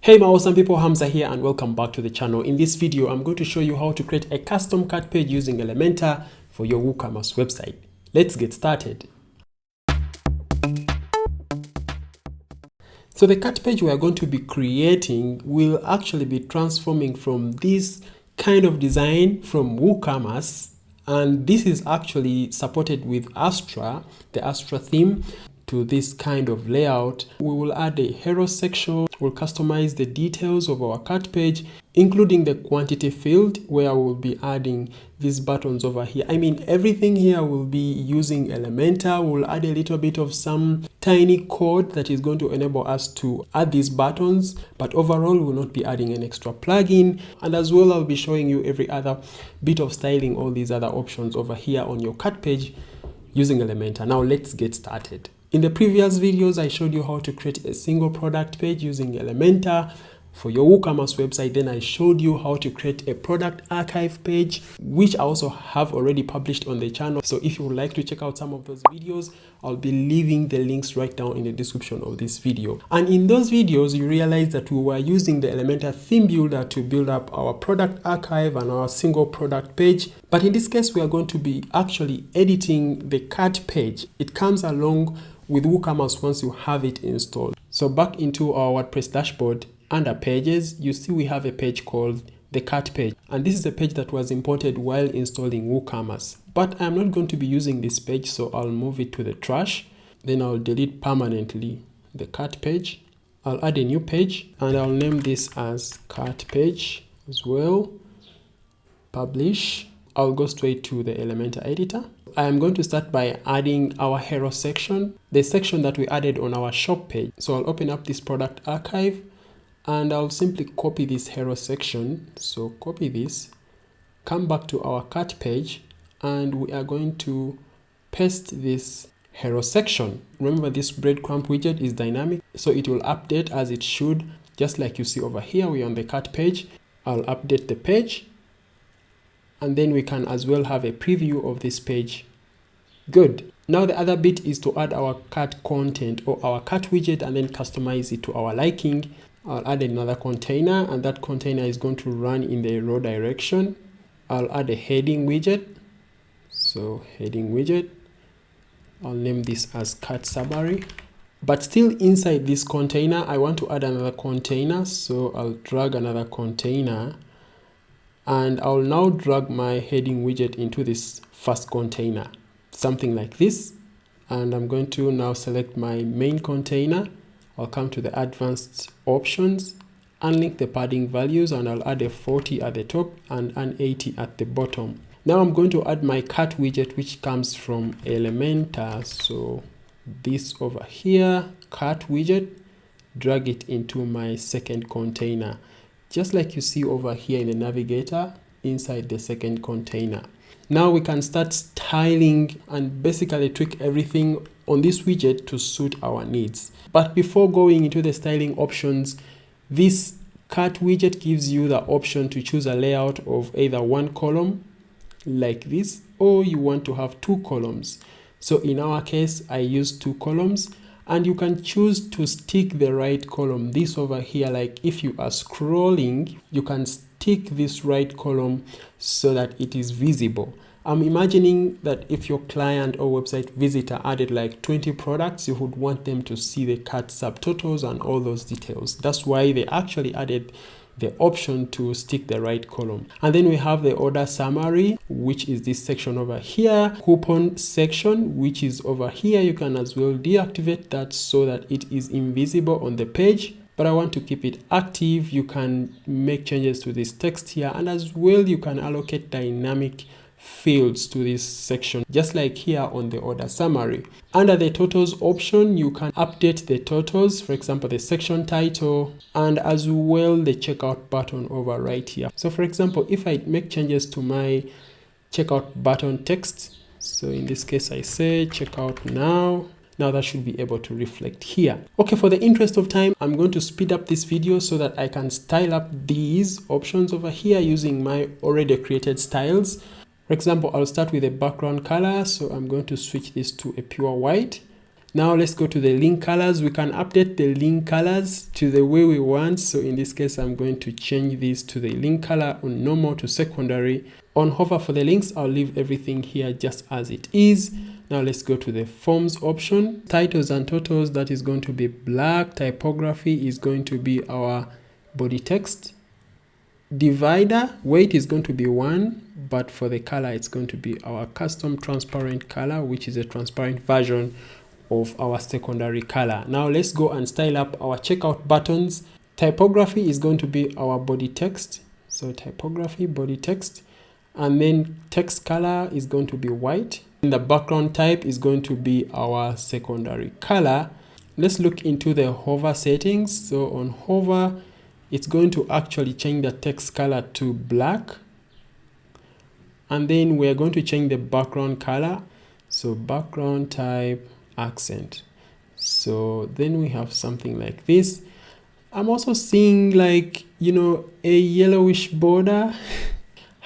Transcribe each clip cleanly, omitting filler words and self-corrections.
Hey my awesome people, Hamza here and welcome back to the channel. In this video, I'm going to show you how to create a custom cart page using Elementor for your WooCommerce website. Let's get started. So the cart page we are going to be creating will actually be transforming from this kind of design from WooCommerce, and this is actually supported with Astra, the Astra theme, to this kind of layout. We will add a hero section. We'll customize the details of our cart page, including the quantity field where we'll be adding these buttons over here. I mean, everything here will be using Elementor. We'll add a little bit of some tiny code that is going to enable us to add these buttons, but overall we'll not be adding an extra plugin. And as well, I'll be showing you every other bit of styling, all these other options over here on your cart page using Elementor. Now let's get started. In the previous videos, I showed you how to create a single product page using Elementor for your WooCommerce website. Then I showed you how to create a product archive page, which I also have already published on the channel. So if you would like to check out some of those videos, I'll be leaving the links right down in the description of this video. And in those videos, you realize that we were using the Elementor theme builder to build up our product archive and our single product page. But in this case, we are going to be actually editing the cart page. It comes along with WooCommerce once you have it installed. So back into our WordPress dashboard, under pages, you see we have a page called the cart page, and this is a page that was imported while installing WooCommerce. But I'm not going to be using this page, so I'll move it to the trash. Then I'll delete permanently the cart page. I'll add a new page and I'll name this as cart page as well. Publish. I'll go straight to the Elementor editor. I am going to start by adding our hero section, the section that we added on our shop page. So I'll open up this product archive and I'll simply copy this hero section. So copy this, come back to our cart page, and we are going to paste this hero section. Remember, this breadcrumb widget is dynamic, so it will update as it should, just like you see over here. We're on the cart page. I'll update the page, and then we can as well have a preview of this page. Good. Now the other bit is to add our cart content or our cart widget and then customize it to our liking. I'll add another container, and that container is going to run in the row direction. I'll add a heading widget. So heading widget. I'll name this as cart summary. But still inside this container, I want to add another container. So I'll drag another container, and I'll now drag my heading widget into this first container, something like this. And I'm going to now select my main container. I'll come to the advanced options, unlink the padding values, and I'll add a 40 at the top and an 80 at the bottom. Now I'm going to add my cart widget, which comes from Elementor. So this over here, cart widget, drag it into my second container, just like you see over here in the navigator inside the second container. Now we can start styling and basically tweak everything on this widget to suit our needs. But before going into the styling options, this cart widget gives you the option to choose a layout of either one column like this, or you want to have two columns. So in our case, I use two columns, and you can choose to stick the right column. This over here, like if you are scrolling, you can stick this right column so that it is visible. I'm imagining that if your client or website visitor added like 20 products, you would want them to see the cart subtotals and all those details. That's why they actually added the option to stick the right column. And then we have the order summary, which is this section over here. Coupon section, which is over here. You can as well deactivate that so that it is invisible on the page, but I want to keep it active. You can make changes to this text here, and as well you can allocate dynamic fields to this section, just like here on the order summary. Under the totals option, you can update the totals, for example the section title, and as well the checkout button over right here. So for example, if I make changes to my checkout button text, so in this case I say checkout now, that should be able to reflect here. Okay, for the interest of time, I'm going to speed up this video so that I can style up these options over here using my already created styles. For example, I'll start with a background color, so I'm going to switch this to a pure white. Now let's go to the link colors. We can update the link colors to the way we want. So in this case, I'm going to change this to the link color on normal to secondary. On hover for the links, I'll leave everything here just as it is. Now let's go to the forms option. Titles and totals, that is going to be black. Typography is going to be our body text. Divider, weight is going to be 1, but for the color, it's going to be our custom transparent color, which is a transparent version of our secondary color. Now let's go and style up our checkout buttons. Typography is going to be our body text. So typography, body text, and then text color is going to be white. And the background type is going to be our secondary color. Let's look into the hover settings. So on hover, it's going to actually change the text color to black. And then we're going to change the background color. So background type, accent. So then we have something like this. I'm also seeing like, a yellowish border.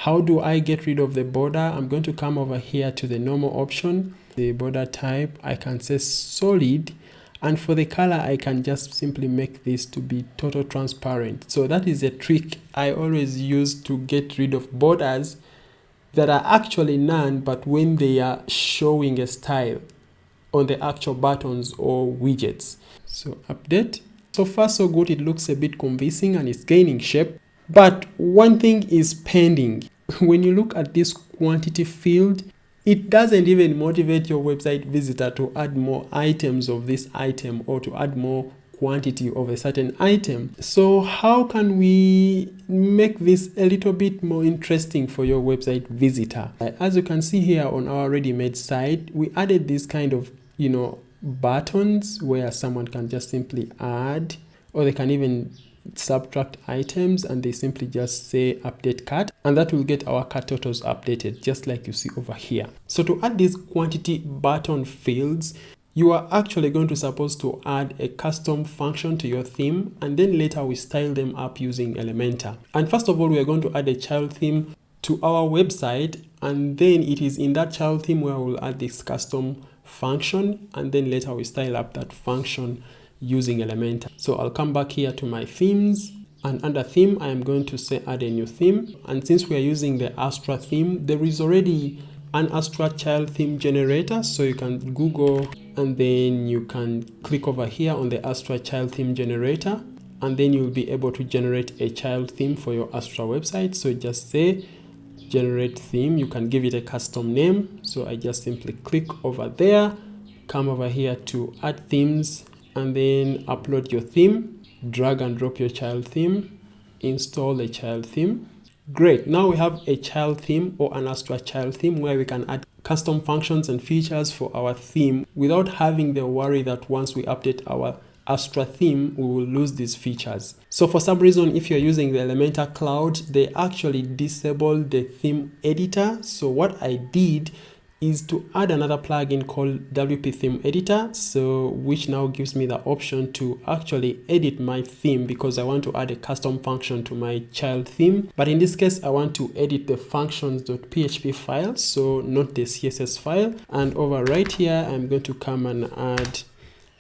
How do I get rid of the border? I'm going to come over here to the normal option. The border type, I can say solid. And for the color, I can just simply make this to be total transparent. So that is a trick I always use to get rid of borders that are actually none, but when they are showing a style on the actual buttons or widgets. So update. So far so good, it looks a bit convincing and it's gaining shape. But one thing is pending. When you look at this quantity field, it doesn't even motivate your website visitor to add more items of this item or to add more quantity of a certain item. So how can we make this a little bit more interesting for your website visitor? As you can see here on our ready-made site, we added this kind of, buttons where someone can just simply add, or they can even subtract items, and they simply just say update cart, and that will get our cart totals updated, just like you see over here. So to add these quantity button fields, you are actually going to supposed to add a custom function to your theme, and then later we style them up using Elementor. And first of all, we are going to add a child theme to our website, and then it is in that child theme where we'll add this custom function, and then later we style up that function using Elementor. So I'll come back here to my themes, and under theme I am going to say add a new theme. And since we are using the Astra theme, there is already an Astra child theme generator, so you can Google and then you can click over here on the Astra child theme generator, and then you'll be able to generate a child theme for your Astra website. So just say generate theme. You can give it a custom name. So I just simply click over there, come over here to add themes, and then upload your theme, drag and drop your child theme, install the child theme. Great, now we have a child theme or an Astra child theme where we can add custom functions and features for our theme without having the worry that once we update our Astra theme, we will lose these features. So for some reason, if you're using the Elementor Cloud, they actually disabled the theme editor. So what I did is to add another plugin called WP Theme Editor, so which now gives me the option to actually edit my theme because I want to add a custom function to my child theme. But in this case, I want to edit the functions.php file, so not the CSS file. And over right here, I'm going to come and add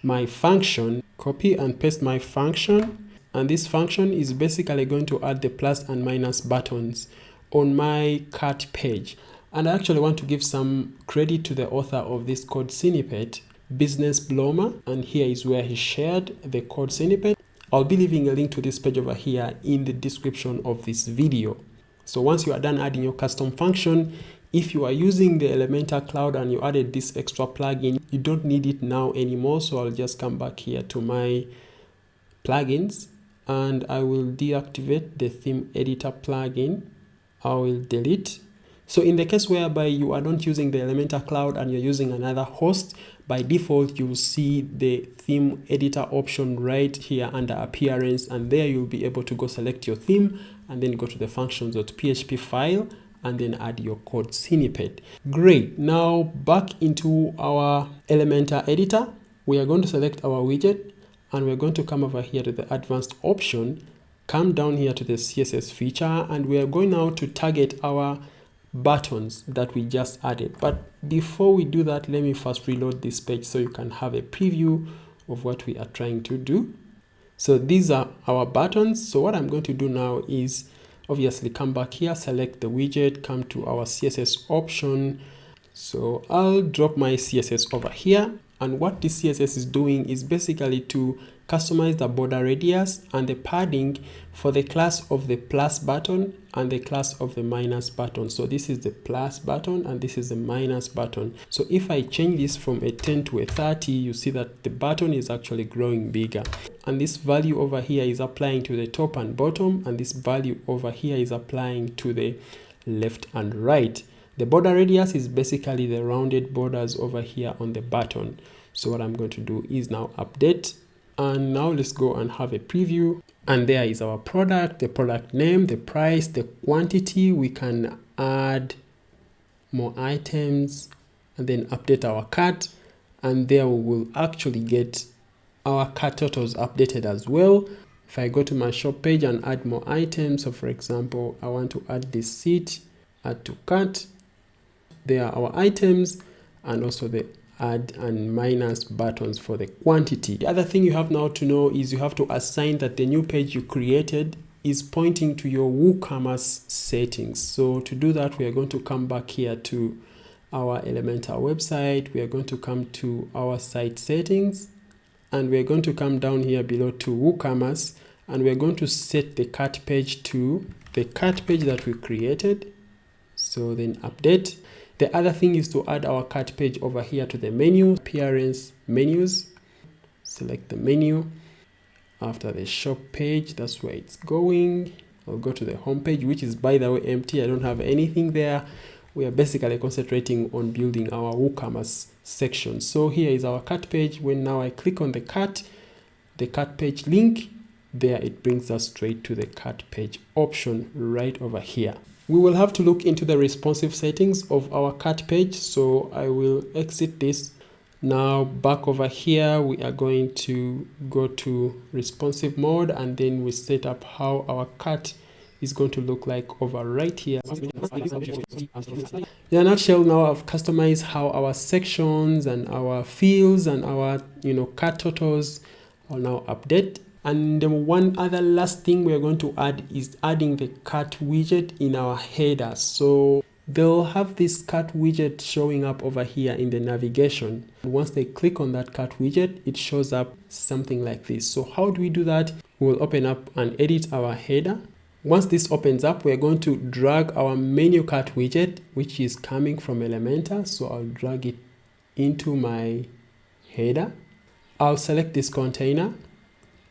my function, copy and paste my function. And this function is basically going to add the plus and minus buttons on my cart page. And I actually want to give some credit to the author of this code snippet, Business Bloma, and here is where he shared the code snippet. I'll be leaving a link to this page over here in the description of this video. So once you are done adding your custom function, if you are using the Elementor Cloud and you added this extra plugin, you don't need it now anymore. So I'll just come back here to my plugins and I will deactivate the theme editor plugin. I will delete. So in the case whereby you are not using the Elementor Cloud and you're using another host, by default, you will see the theme editor option right here under appearance, and there you'll be able to go select your theme and then go to the functions.php file and then add your code snippet. Great. Now back into our Elementor editor, we are going to select our widget and we're going to come over here to the advanced option, come down here to the CSS feature, and we are going now to target our buttons that we just added. But before we do that, let me first reload this page so you can have a preview of what we are trying to do. So these are our buttons. So what I'm going to do now is obviously come back here, select the widget, come to our CSS option. So I'll drop my CSS over here, and what this CSS is doing is basically to customize the border radius and the padding for the class of the plus button and the class of the minus button. So this is the plus button and this is the minus button. So if I change this from a 10 to a 30, you see that the button is actually growing bigger. And this value over here is applying to the top and bottom, and this value over here is applying to the left and right. The border radius is basically the rounded borders over here on the button. So what I'm going to do is now update. And now let's go and have a preview. And there is our product, the product name, the price, the quantity. We can add more items and then update our cart. And there we will actually get our cart totals updated as well. If I go to my shop page and add more items, so for example, I want to add this seat, add to cart. There are our items and also the add and minus buttons for the quantity. The other thing you have now to know is you have to assign that the new page you created is pointing to your WooCommerce settings. So to do that, we are going to come back here to our Elementor website. We are going to come to our site settings, and we are going to come down here below to WooCommerce, and we are going to set the cart page to the cart page that we created. So then update. The other thing is to add our cart page over here to the menu, appearance menus. Select the menu. After the shop page, that's where it's going. I'll go to the home page, which is by the way empty. I don't have anything there. We are basically concentrating on building our WooCommerce section. So here is our cart page. When now I click on the cart page link, there it brings us straight to the cart page option right over here. We will have to look into the responsive settings of our cart page. So I will exit this. Now back over here, we are going to go to responsive mode, and then we set up how our cart is going to look like over right here. In a nutshell, now I've customized how our sections and our fields and our cart totals are now update. And one other last thing we are going to add is adding the cart widget in our header. So they'll have this cart widget showing up over here in the navigation. Once they click on that cart widget, it shows up something like this. So how do we do that? We'll open up and edit our header. Once this opens up, we're going to drag our menu cart widget, which is coming from Elementor. So I'll drag it into my header. I'll select this container,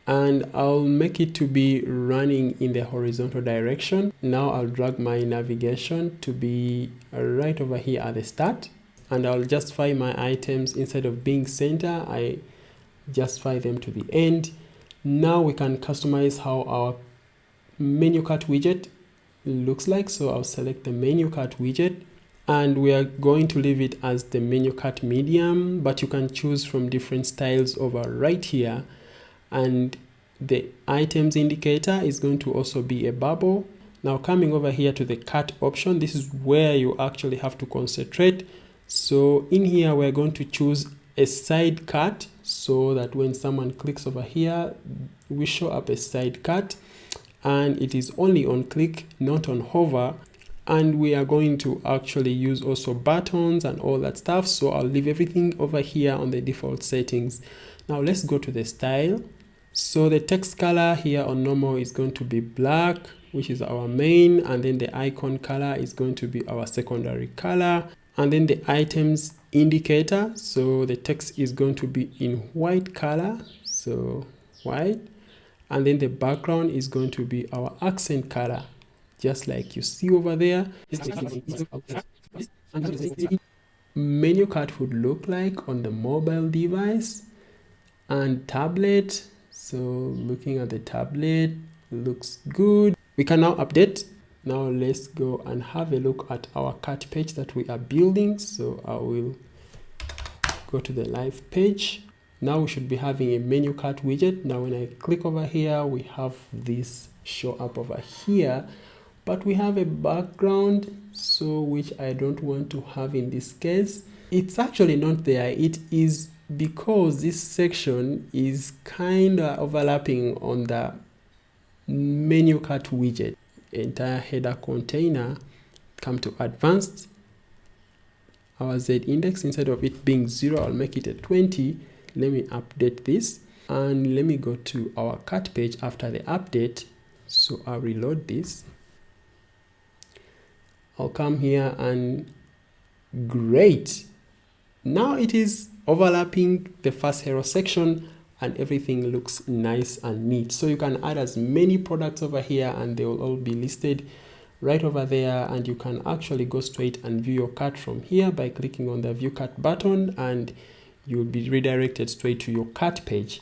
and I'll make it to be running in the horizontal direction. Now I'll drag my navigation to be right over here at the start, and I'll justify my items. Instead of being center, I justify them to the end. Now we can customize how our menu cart widget looks like. So I'll select the menu cart widget, and we are going to leave it as the menu cart medium, but you can choose from different styles over right here. And the items indicator is going to also be a bubble. Now coming over here to the cart option, this is where you actually have to concentrate. So in here, we're going to choose a side cart, so that when someone clicks over here, we show up a side cart, and it is only on click, not on hover. And we are going to actually use also buttons and all that stuff. So I'll leave everything over here on the default settings. Now let's go to the style. So the text color here on normal is going to be black, which is our main, and then the icon color is going to be our secondary color, and then the items indicator, so the text is going to be in white color, so white, and then the background is going to be our accent color, just like you see over there. Menu cart would look like on the mobile device and tablet. So looking at the tablet, looks good. We can now update. Now let's go and have a look at our cart page that we are building. So I will go to the live page. Now we should be having a menu cart widget. Now when I click over here, we have this show up over here but we have a background, so which I don't want to have in this case. It's actually not there. It is because this section is kind of overlapping on the menu cart widget. Entire header container, come to advanced, our Z index, instead of it being 0, I'll make it a 20. Let me update this and let me go to our cart page after the update. So I'll reload this. I'll come here and great. Now it is overlapping the first hero section and everything looks nice and neat. So you can add as many products over here and they will all be listed right over there, and you can actually go straight and view your cart from here by clicking on the view cart button, and you'll be redirected straight to your cart page.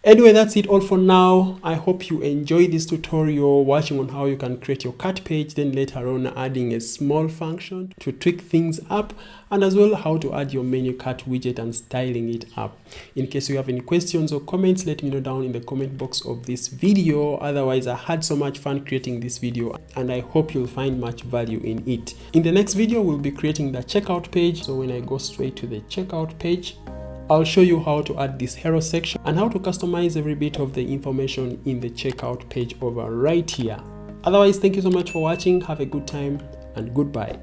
Anyway, that's it all for now. I hope you enjoyed this tutorial, watching on how you can create your cart page, then later on adding a small function to tweak things up, and as well how to add your menu cart widget and styling it up. In case you have any questions or comments, let me know down in the comment box of this video. Otherwise, I had so much fun creating this video and I hope you'll find much value in it. In the next video, we'll be creating the checkout page. So when I go straight to the checkout page, I'll show you how to add this hero section and how to customize every bit of the information in the checkout page over right here. Otherwise, thank you so much for watching. Have a good time and goodbye.